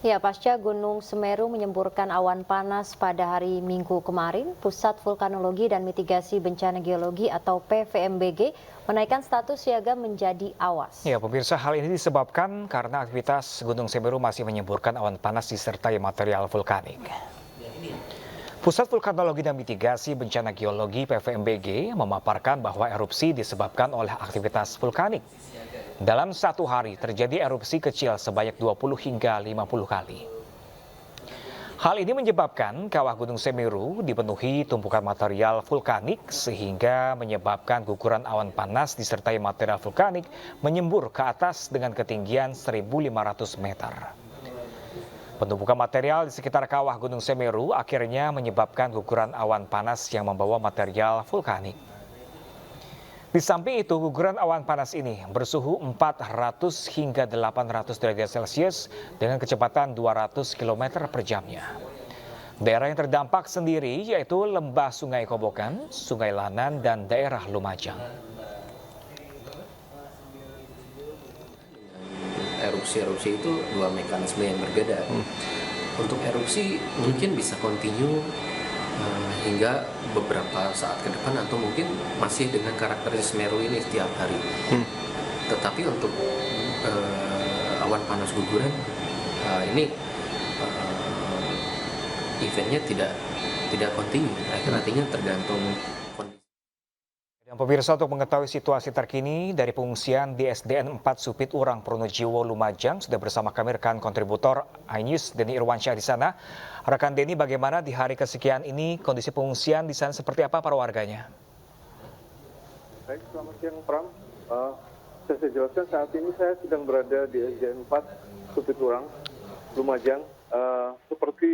Ya, pasca Gunung Semeru menyemburkan awan panas pada hari Minggu kemarin, Pusat Vulkanologi dan Mitigasi Bencana Geologi atau PVMBG menaikkan status siaga menjadi awas. Ya, pemirsa, hal ini disebabkan karena aktivitas Gunung Semeru masih menyemburkan awan panas disertai material vulkanik. Pusat Vulkanologi dan Mitigasi Bencana Geologi (PVMBG) memaparkan bahwa erupsi disebabkan oleh aktivitas vulkanik. Dalam satu hari terjadi erupsi kecil sebanyak 20 hingga 50 kali. Hal ini menyebabkan kawah Gunung Semeru dipenuhi tumpukan material vulkanik sehingga menyebabkan guguran awan panas disertai material vulkanik menyembur ke atas dengan ketinggian 1.500 meter. Penumpukan material di sekitar kawah Gunung Semeru akhirnya menyebabkan guguran awan panas yang membawa material vulkanik. Di samping itu, guguran awan panas ini bersuhu 400 hingga 800 derajat Celcius dengan kecepatan 200 km per jamnya. Daerah yang terdampak sendiri yaitu lembah Sungai Kobokan, Sungai Lanan, dan daerah Lumajang. Erupsi-erupsi itu dua mekanisme yang berbeda. Untuk erupsi mungkin bisa continue hingga beberapa saat ke depan atau mungkin masih dengan karakteristik Semeru ini setiap hari. Tetapi untuk awan panas guguran ini eventnya tidak kontinu. Artinya tergantung kondisi. Dan pemirsa, untuk mengetahui situasi terkini dari pengungsian di SDN 4 Supit Urang Pronojiwo Lumajang, sudah bersama kami rekan kontributor iNews Denny Irwansyah di sana. Rekan Denny, bagaimana di hari kesekian ini kondisi pengungsian di sana seperti apa para warganya? Baik, selamat siang Pram. Saya jelaskan saat ini saya sedang berada di SDN 4 Supit Urang Lumajang. Seperti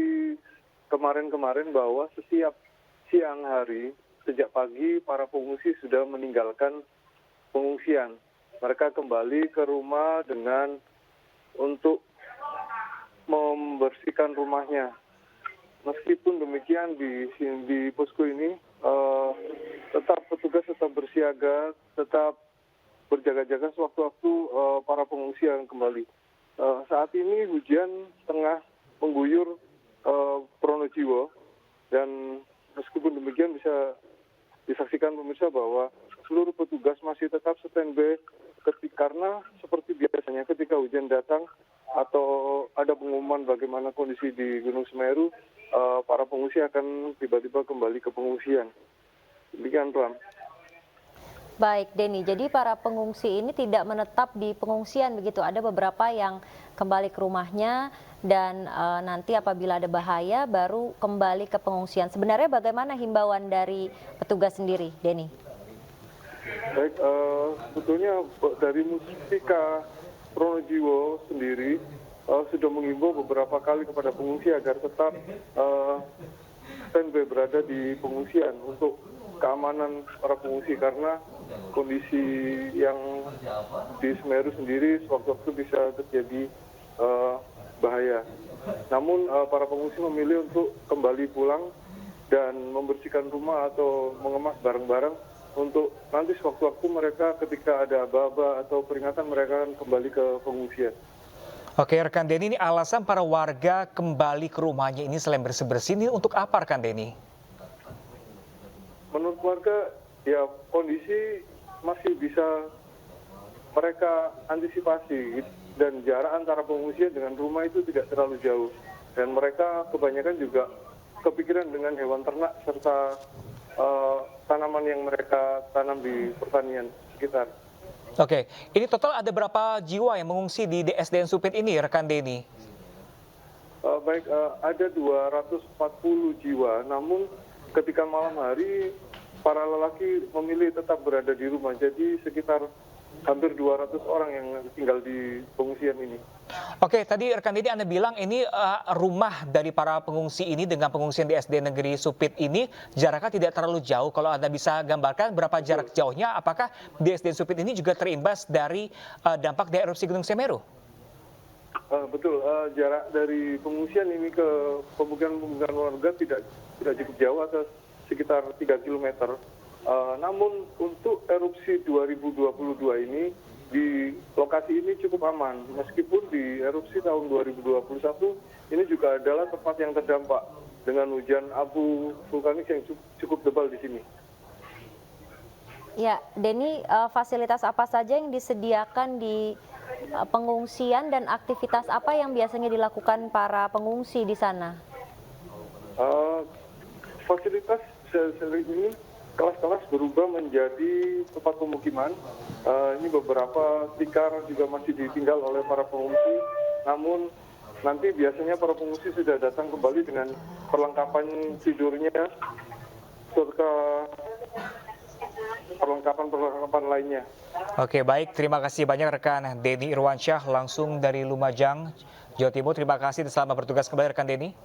kemarin-kemarin bahwa setiap siang hari sejak pagi para pengungsi sudah meninggalkan pengungsian. Mereka kembali ke rumah dengan untuk membersihkan rumahnya. Meskipun demikian di posko ini petugas tetap bersiaga, tetap berjaga-jaga sewaktu-waktu para pengungsi yang kembali. Saat ini hujan tengah mengguyur Pronojiwo dan meskipun demikian bisa disaksikan pemirsa bahwa seluruh petugas masih tetap standby karena seperti biasanya ketika hujan datang atau ada pengumuman bagaimana kondisi di Gunung Semeru, para pengungsi akan tiba-tiba kembali ke pengungsian. Demikian, Pram. Baik, Denny. Jadi para pengungsi ini tidak menetap di pengungsian begitu. Ada beberapa yang kembali ke rumahnya dan nanti apabila ada bahaya baru kembali ke pengungsian. Sebenarnya bagaimana himbauan dari petugas sendiri, Denny? Baik, sebetulnya dari Muspika Pronojiwo sendiri sudah mengimbau beberapa kali kepada pengungsi agar tetap standby berada di pengungsian untuk keamanan para pengungsi karena kondisi yang di Semeru sendiri sewaktu-waktu bisa terjadi bahaya. Namun para pengungsi memilih untuk kembali pulang dan membersihkan rumah atau mengemas barang-barang untuk nanti sewaktu-waktu mereka ketika ada aba-aba atau peringatan mereka akan kembali ke pengungsian. Oke, rekan Denny, ini alasan para warga kembali ke rumahnya ini selain bersih-bersih ini untuk apa, rekan Denny? Menurut warga, ya kondisi masih bisa mereka antisipasi dan jarak antara pengungsian dengan rumah itu tidak terlalu jauh. Dan mereka kebanyakan juga kepikiran dengan hewan ternak serta tanaman yang mereka tanam di pertanian sekitar. Oke, ini total ada berapa jiwa yang mengungsi di SDN Supit ini, rekan Denny? Baik, ada 240 jiwa, namun ketika malam hari para lelaki memilih tetap berada di rumah, jadi sekitar hampir 200 orang yang tinggal di pengungsian ini. Oke, tadi rekan Denny Anda bilang ini rumah dari para pengungsi ini dengan pengungsian di SD Negeri Supit ini jaraknya tidak terlalu jauh. Kalau Anda bisa gambarkan berapa jarak jauhnya, apakah di SD Supit ini juga terimbas dari dampak dari erupsi Gunung Semeru? Betul, jarak dari pengungsian ini ke pemukiman warga tidak cukup jauh atau sekitar 3 km. Namun untuk erupsi 2022 ini di lokasi ini cukup aman. Meskipun di erupsi tahun 2021 ini juga adalah tempat yang terdampak dengan hujan abu vulkanik yang cukup tebal di sini. Ya, Denny, fasilitas apa saja yang disediakan di pengungsian dan aktivitas apa yang biasanya dilakukan para pengungsi di sana? Fasilitas sering ini kelas-kelas berubah menjadi tempat pemukiman. Ini beberapa tikar juga masih ditinggal oleh para pengungsi. Namun nanti biasanya para pengungsi sudah datang kembali dengan perlengkapan tidurnya serta perlengkapan lainnya. Oke, baik. Terima kasih banyak rekan Denny Irwansyah langsung dari Lumajang, Jawa Timur. Terima kasih dan selamat bertugas kembali rekan Denny.